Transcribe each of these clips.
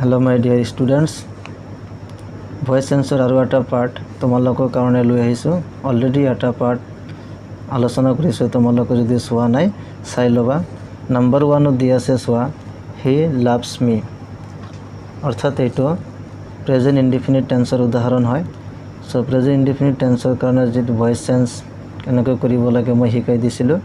Hello my dear students, voice sensor আৰু এটা part তোমালোকৰ কাৰণে লৈ আহিছো। অলৰেডি এটা পাৰ্ট আলোচনা কৰিছো, তোমালোকে যদি চোৱা নাই চাই লবা। নাম্বাৰ 1 দি আছে চোৱা, he loves me, অৰ্থাৎ এইটো প্ৰেজেন্ট ইনডিফিনিট টেন্সৰ উদাহৰণ হয়। সো প্ৰেজেন্ট ইনডিফিনিট টেন্সৰ কাৰণে যেটো ভয়েস চেঞ্জ কেনেকৈ কৰিব লাগে মই শিকাই দিছিলো।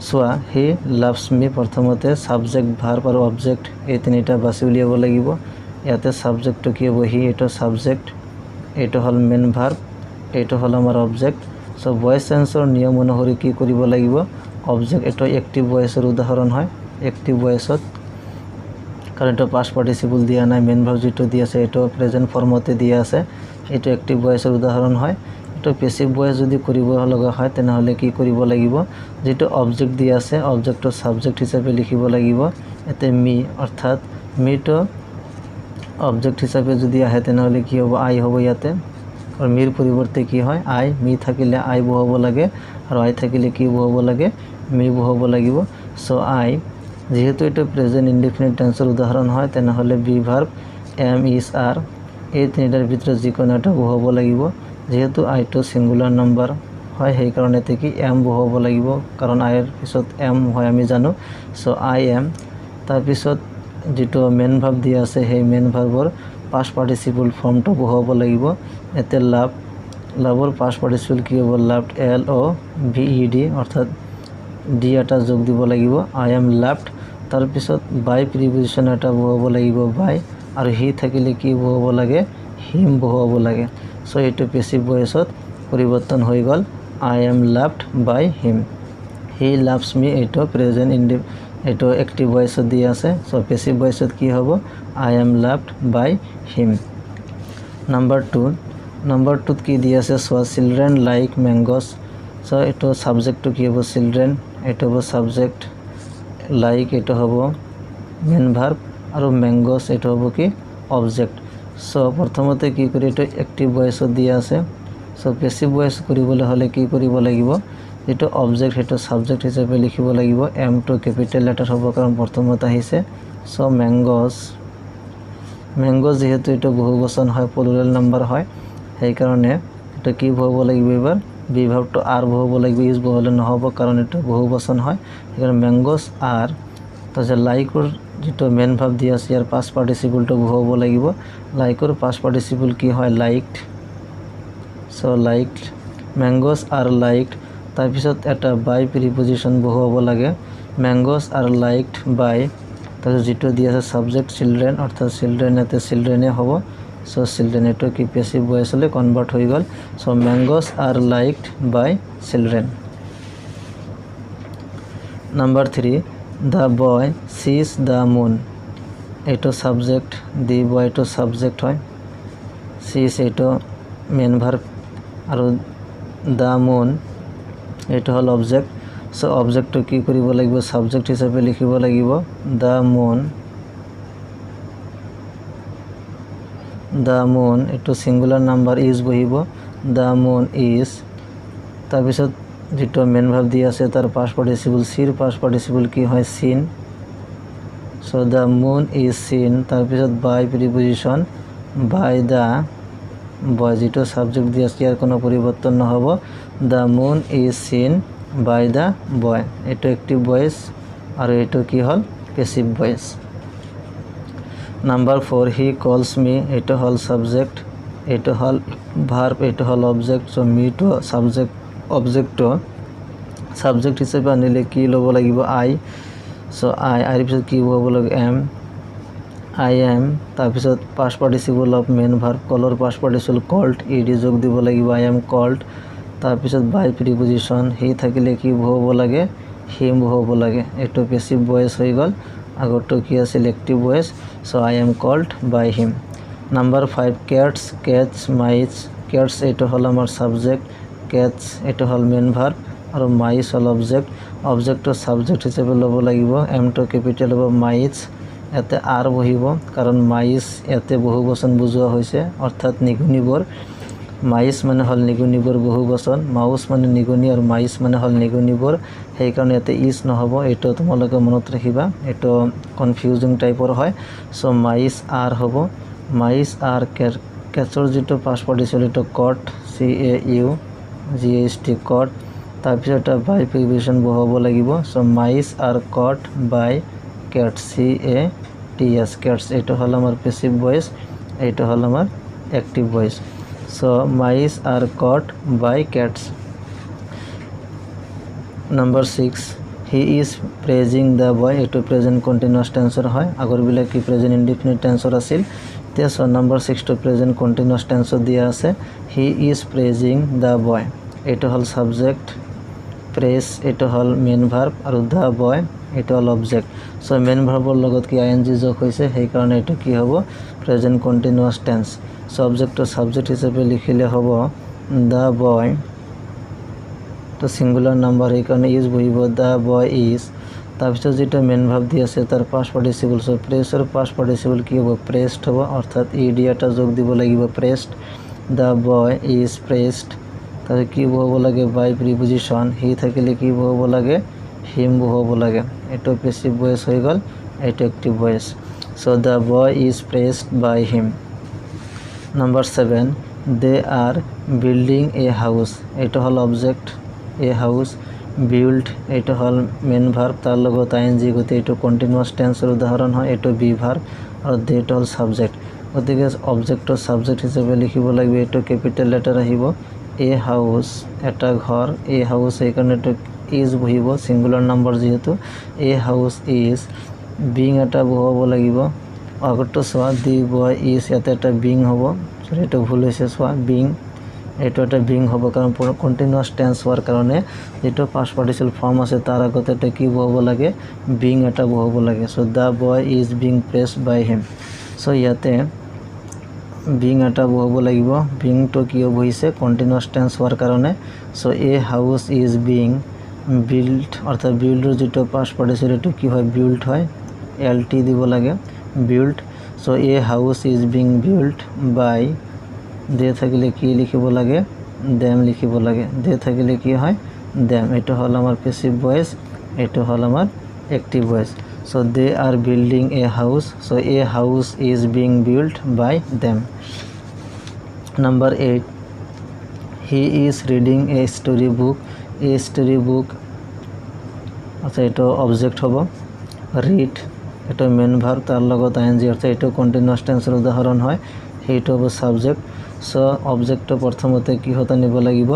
চোৱা, he loves me প্ৰথমতে সাবজেক্ট ভাৰ্ব আৰু অবজেক্ট এই তিনিটা বাছি উলিয়াব লাগিব। ইয়াতে সাবজেক্টটো কি হ'ব, he এইটো সাবজেক্ট, এইটো হল মেইন ভার্ব, এইটো হল আমাৰ অবজেক্ট। সো ভয়েস চেঞ্জৰ নিয়ম অনুসৰি কি কৰিব লাগিব, অবজেক্ট এইটো এক্টিভ ভয়েসৰ উদাহৰণ হয়। এক্টিভ ভয়েসত কাৰণ এইটো পাস্ট পার্টিসিপল দিয়া নাই, মেইন ভার্ব যেটো দি আছে এইটো প্রেজেন্ট ফর্মতে দিয়া আছে, এইটো এক্টিভ ভয়েসৰ উদাহৰণ হয়। তো পেসিভ ভয়েস যদি কৰিব লগা হয় তেনেহলে কি কৰিব লাগিব, যেটো অবজেক্ট দি আছে অবজেক্টটো সাবজেক্ট হিচাপে লিখিব লাগিব। এতে মি, অৰ্থাৎ মিটো অবজেক্ট হিচাপে যদি আহে তেনেহলে কি হ'ব, আই হ'ব ইয়াতে। আৰু মিৰ পৰিৱৰ্তে কি হয়, আই। মি থাকিলে আই বহাব লাগে আৰু আই থাকিলে কি বহাব লাগে, মি বহাব লাগিব। সো আই, যেহেতু এটা প্রেজেন্ট ইনডিফিনিট টেন্সৰ উদাহৰণ হয় তেনেহলে be verb, am, is, are এই তিনিটাৰ ভিতৰত যিকোনো এটা বহাব লাগিব। যেহেতু আইটো সিঙ্গুলাৰ নাম্বাৰ হয় সেই কাৰণে কি এম বহাব লাগিব, কাৰণ আইৰ পিছত এম হয় আমি জানো। সো আই এম, তাৰ পিছত যেটো মেইন ভাৰ্ব দিয়া আছে সেই মেইন ভাৰ্বৰ পাস্ট পাৰ্টিসিপল ফৰ্মটো বহাব লাগিব। এতে লাভ, লাভৰ পাস্ট পাৰ্টিসিপল কি হ'ব, লাভড, এল ও ভি ই ডি, অৰ্থাৎ ডি এটা যোগ দিব লাগিব। আই এম লাভড, তাৰ পিছত বাই প্ৰিপজিশন এটা বহাব লাগিব, বাই, আৰু হি থাকিলে কি বহাব লাগে, হিম বহাব লাগে। সো এইটো পেসিভ ভয়েসত পরিবর্তন হয়ে গেল, I am loved by him. He loves me এইটো প্রেজেন্ট এইটো এক্টিভ ভয়েসত দি আছে। সো পেসিভ ভয়েসত কি হ'ব, I am loved by him. Number 2 কি দি আছে চোৱা, চিলড্ৰেন লাইক ম্যাঙ্গোস। সো এইটো সাবজেক্টটো কি হ'ব, চিলড্ৰেন, এইটো হ'ব সাবজেক্ট, লাইক এইটো হ'ব মেইন ভাৰ্ব, আৰু ম্যাঙ্গোস এইটো হ'ব কি অবজেক্ট। সো প্ৰথমতে কি কৰি এইটো এক্টিভ ভয়েসত দিয়া আছে। সো পেসিভ ভয়েস কৰিবলৈ হলে কি কৰিব লাগিব, যেটো অবজেক্ট সেইটো সাবজেক্ট হিচাপে লিখিব লাগিব। এম টো ক্যাপিটাল লেটার হ'ব কাৰণ প্ৰথমতে আহিছে। সো ম্যাঙ্গোস, ম্যাঙ্গোস যেহেতু এইটো বহুবচন হয়, প্লুৰাল নাম্বাৰ হয়, সেই কাৰণে এটা কি বহাব লাগিব, এবাৰ বি ভাৰ্বটো আৰ বহাব লাগিব। ইজ বহালে নহব কাৰণ এটা বহুবচন হয়, সেইকাৰণে ম্যাঙ্গোস আৰ। তাৰপিছত লাইকৰ যেটো মেইন ভাৰ্ব দি আছে ইয়াৰ পাস্ট পাৰ্টিসিপলটো বহাব লাগিব। লাইকৰ পাস্ট পাৰ্টিসিপল কি হয়, liked. So liked, mangoes are liked, তাৰপিছত এটা বাই প্ৰিপজিশন বহাব লাগে। ম্যাঙ্গোস আৰ লাইকড বাই, তাৰপিছত যেটো দি আছে সাবজেক্ট চিলড্ৰেন, অৰ্থাৎ চিলড্ৰেন এতে চিলড্ৰেনে হ'ব। সো চিলড্ৰেন এইটো কি পেসিভ ভয়েসলে কনভাৰ্ট হৈ গ'ল। So mangoes are liked by children. Number 3, the boy sees the moon. এইটো সাবজেক্ট, দি বয়টো সাবজেক্ট হয়, সিজ এইটো মেইন ভার্ব, আৰু দ্য মুন এইটো হল অবজেক্ট। সো অবজেক্টটো কি কৰিব লাগিব, সাবজেক্ট হিচাপে লিখিব লাগিব। দ্য মুন, দ্য মুন এইটো সিঙ্গুলার নাম্বার, ইজ বহিব। দ্য মুন ইজ, তাৰপিছত যেটো মেইন ভাৰ্ব দি আছে তাৰ পাস্ট পাৰ্টিসিপল, সিৰ পাস্ট পাৰ্টিসিপল কি হয়, seen. So the moon is seen, তাৰপিছত বাই প্ৰিপজিশন, বাই দ্য বয়, যেটো সাবজেক্ট দি আছে ইয়াৰ কোনো পরিবর্তন নহব। The moon is seen by the boy, এইটো এক্টিভ ভয়েস আৰু এইটো কি হল, passive voice. Number 4, he calls me, এইটো হল সাবজেক্ট, এইটো হল ভার্ব, এইটো হল অবজেক্ট। সো মিটো সাবজেক্ট, অবজেক্টটো সাবজেক্ট হিচাপে আনিলে কি ল'ব লাগিব, আই। সো আই, আইৰ পিছত কি বহাব লাগিব, এম, আই এম, তাৰপিছত past participle of main verb, কলৰ পাস্ট পাৰ্টিসিপল কল্ড, ইডি যোগ দিব লাগিব, আই এম কল্ড। তাৰপিছত বাই প্রিপজিশন, হি থাকিলে কি বহাব লাগে, হিম বহাব লাগে। এইটো পেসিভ ভয়েস হৈ গ'ল, আগৰটো কি আছিল active voice. So I am called by him. Number 5, cats, cats, mice. Cats এইটো হল আমাৰ সাবজেক্ট, ক্যাটস এইটো হল মেইন ভাৰ্ব, আৰু মাইস হল অবজেক্ট। অবজেক্টটো সাবজেক্ট হিচাপে ল'ব লাগিব, এমটো ক্যাপিটাল হ'ব, মাইস, এতে আর বহিব কাৰণ মাইস এতে বহুবচন বুজোৱা হৈছে, অৰ্থাৎ নিঘুনিবৰ। মাইছ মানে হ'ল নিগনিবোৰ বহু বচন, মাউচ মানে নিগনি আৰু মাইছ মানে হ'ল নিগনিবোৰ, সেইকাৰণে ইয়াতে ইজ নহ'ব। এইটো তোমালোকে মনত ৰাখিবা, এইটো কনফিউজিং টাইপৰ হয়। চ' মাইছ আৰ হ'ব, মাইছ আৰ কেটছৰ যিটো পাষ্ট পাৰ্টিচিপল এইটো কট, CAUGHT কট। তাৰপিছত এটা বাই প্ৰিপজিশ্যন বহাব লাগিব। চ' mice are caught by cache, CATS cache. এইটো হ'ল আমাৰ পেছিভ ভইচ, এইটো হ'ল আমাৰ active voice. So' mice are caught by cats. Number 6, he is praising the boy. এইটো প্ৰেজেণ্ট কণ্টিনিউৱাছ টেন্সৰ হয়, আগৰবিলাক কি প্ৰেজেণ্ট ইনডিফিনিট টেন্সৰ আছিল। এতিয়া চ' নাম্বাৰ 6টো প্ৰেজেণ্ট কণ্টিনিউৱাছ টেন্সত দিয়া আছে। হি ইজ প্ৰেজিং দ্য বয়, এইটো হ'ল ছাবজেক্ট, প্ৰেজ এইটো হ'ল মেইন ভাৰ্ব, আৰু দ্য বয় এইটো হ'ল অবজেক্ট। চ' মেইন ভাৰ্বৰ লগত কি ING যোগ হৈছে, সেইকাৰণে এইটো কি হ'ব প্ৰেজেণ্ট কণ্টিনিউৱাছ টেন্স। চ' অবজেক্টটো ছাবজেক্ট হিচাপে লিখিলে হ'ব দ্য বয়, তো ছিংগুলাৰ নাম্বাৰ সেইকাৰণে ইজ বহিব, দ্য বয় ইজ। তাৰপিছত যিটো মেইন ভাৰ্ব দি আছে তাৰ পাষ্ট পাৰ্টিচিপল, চ' প্ৰেছৰ পাষ্ট পাৰ্টিচিপল কি হ'ব প্ৰেছড হ'ব, অৰ্থাৎ ED এটা যোগ দিব লাগিব pressed. The boy is pressed. তাৰপিছত কি বহাব লাগে বাই প্ৰিপজিশ্যন, হি থাকিলে কি বহাব লাগে হিম বহাব লাগে। এইটো পেছিভ ভইচ হৈ গ'ল, এইটো active voice. So' the boy is pressed by him. Number 7, they are building a house, এইটো হ'ল অবজেক্ট, এ হাউচ। বিল্ড এইটো হ'ল মেইন ভাৰ্ব, তাৰ লগত ING, গতিকে এইটো কণ্টিনিউৱাছ টেন্সৰ উদাহৰণ হয়, এইটো বি ভাৰ্ব, আৰু দেটো হ'ল ছাবজেক্ট। গতিকে অবজেক্টৰ ছাবজেক্ট হিচাপে লিখিব লাগিব, এইটো কেপিটেল লেটাৰ আহিব, এ হাউচ এটা ঘৰ, এ হাউচ সেইকাৰণে এইটো ইজ বহিব, ছিংগুলাৰ নাম্বাৰ যিহেতু। এ হাউচ ইজ, বিং এটা বহাব লাগিব, আগতটো চোৱা দি বয় ইজ, ইয়াতে এটা বিং হ'ব, এইটো ভুল হৈছে চোৱা, বিং এইটো এটা বিং হ'ব, কাৰণ কণ্টিনিউৱাছ টেন্স হোৱাৰ কাৰণে যিটো পাষ্ট পাৰ্টিচিপল ফৰ্ম আছে তাৰ আগতে এটা কি বহাব লাগে বিং এটা বহাব লাগে। So' the boy is being praised by him. So' ইয়াতে বিং এটা বহাব লাগিব, বিংটো কিয় বহিছে কণ্টিনিউৱাছ টেন্স হোৱাৰ কাৰণে। চ' a house is being build, অৰ্থাৎ বিল্ডৰ যিটো পাষ্ট পাৰ্টিচিপল এইটো কি হয় বিল্ড হয়, LT দিব লাগে build. So' a house is being build by, they থাকিলে কি লিখিব লাগে দেম লিখিব লাগে, দে থাকিলে কি হয় দেম। এইটো হ'ল আমাৰ পেছিভ ভইচ, এইটো হ'ল আমাৰ active voice. So' they are building a house, so' a house is being build by them. Number 8, he is reading a story book, a story book, আচ্ছা এইটো অবজেক্ট হ'ব। ৰিড এইটো মেইন ভাৰ্ব, তাৰ লগত ING, অৰ্থাৎ এইটো continuous টেন্সৰ উদাহৰণ হয়, সেইটো হ'ব ছাবজেক্ট। চ' অবজেক্টটো প্ৰথমতে কিহত আনিব লাগিব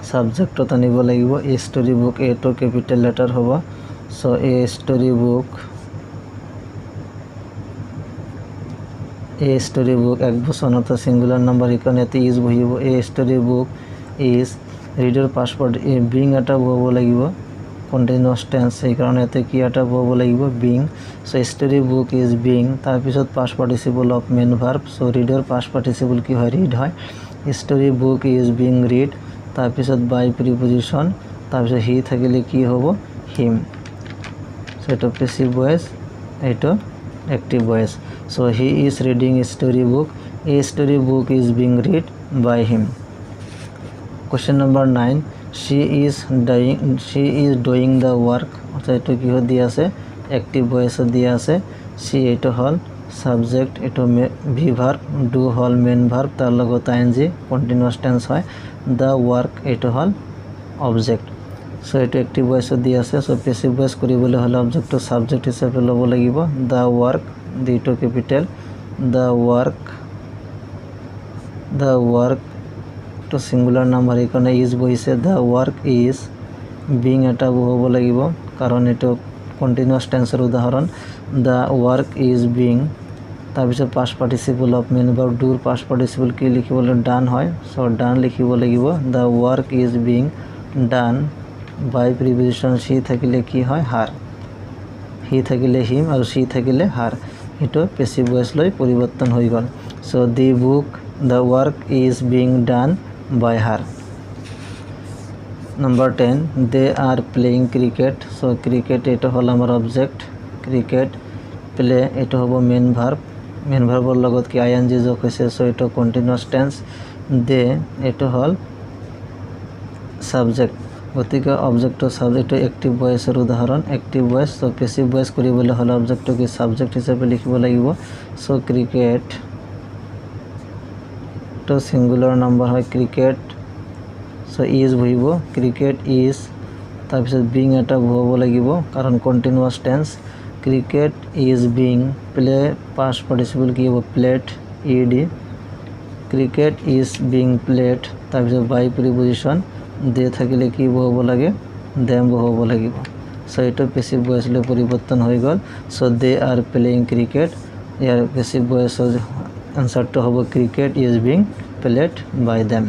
ছাবজেক্টত আনিব লাগিব। এ ষ্টৰি বুক এইটো কেপিটেল লেটাৰ হ'ব। So' a story book, a story book এক বচন অৰ্থাৎ ছিংগুলাৰ নাম্বাৰ, সেইকাৰণে ইয়াতে ইজ বহিব। এ ষ্টৰি বুক ইজ, ৰিডৰ পাছৱৰ্ড বিং এটা বহাব লাগিব, কণ্টিনিউৱাছ টেন্স সেইকাৰণে ইয়াতে কি এটা বহাব লাগিব being. So' story book is being, তাৰপিছত past participle of main verb, so' ৰিডৰ পাষ্ট পাৰ্টিচিপল কি হয় ৰিড হয়। Story book is being read, তাৰপিছত বাই প্ৰিপজিশ্যন, তাৰপিছত হি থাকিলে কি হ'ব হিম। চ' এইটো পেছিভ ভইচ, এইটো active voice. So' he is reading story book, a story book is being read by him. Question number 9, she is doing the work, অৰ্থাৎ এইটো কিহত দিয়া আছে এক্টিভ ভইচত দিয়া আছে। শ্বি এইটো হ'ল ছাবজেক্ট, এইটো ভি ভাৰ্ব, ডু হ'ল মেইন ভাৰ্ব, তাৰ লগত ING কণ্টিনিউৱাছ টেন্স হয়। দ্য ৱৰ্ক এইটো হ'ল অবজেক্ট। চ' এইটো এক্টিভ ভইচত দি আছে। চ' পেছিভ ভইচ কৰিবলৈ হ'লে অবজেক্টটো ছাবজেক্ট হিচাপে ল'ব লাগিব, দ্য ৱৰ্ক, দিটো কেপিটেল, দ্য ৱৰ্কটো ছিংগুলাৰ নাম্বাৰ সেইকাৰণে ইজ বহিছে। দ্য ৱৰ্ক ইজ, বিং এটা বহাব লাগিব কাৰণ এইটো কণ্টিনিউৱাছ টেন্সৰ উদাহৰণ। দ্য ৱৰ্ক ইজ বিং, তাৰপিছত past participle of main verb, ডুৰ পাষ্ট পাৰ্টিচিপল কি লিখিব লাগিব ডান হয়, চ' ডান লিখিব লাগিব। The work is being done by preposition, she থাকিলে কি হয় হাৰ, হি থাকিলে হিম, আৰু শ্বি থাকিলে হাৰ, সেইটো পেছিভ ভইচ লৈ পৰিৱৰ্তন হৈ গ'ল। So' the work is being done by her. Number 10, they are playing cricket, so' cricket এইটো হ'ল আমাৰ অবজেক্ট, ক্ৰিকেট। প্লে এইটো হ'ব মেইন ভাৰ্ব, মেইন ভাৰ্বৰ লগত কি ING যোগ হৈছে, চ' এইটো কণ্টিনিউৱাছ টেন্স। দে এইটো হ'ল সাবজেক্ট গতিকে অবজেক্ট সাবজেক্ট এক্টিভ ভয়েসের উদাহরণ active voice to passive voice কৰিবলৈ হলে অবজেক্টকে সাবজেক্ট হিসাবে লিখিব লাগিব so cricket to singular number হয় ক্ৰিকেট সো ইজ বহিব ক্ৰিকেট ইজ তাৰপিছত বিং এটা বহাব লাগিব কাৰণ continuous tense cricket is being play past participle কি হ'ব played ED cricket is being played তাৰপিছত বাই প্রিপজিশন দে থাকিলে কি বহাব লাগে দেম বহাব লাগিব সো এটা পেসিভ ভয়েসলে পরিবর্তন হয়ে গল so they are playing cricket ইয়ার পেসিভ ভয়েস আনসারটা হবে cricket is being played by them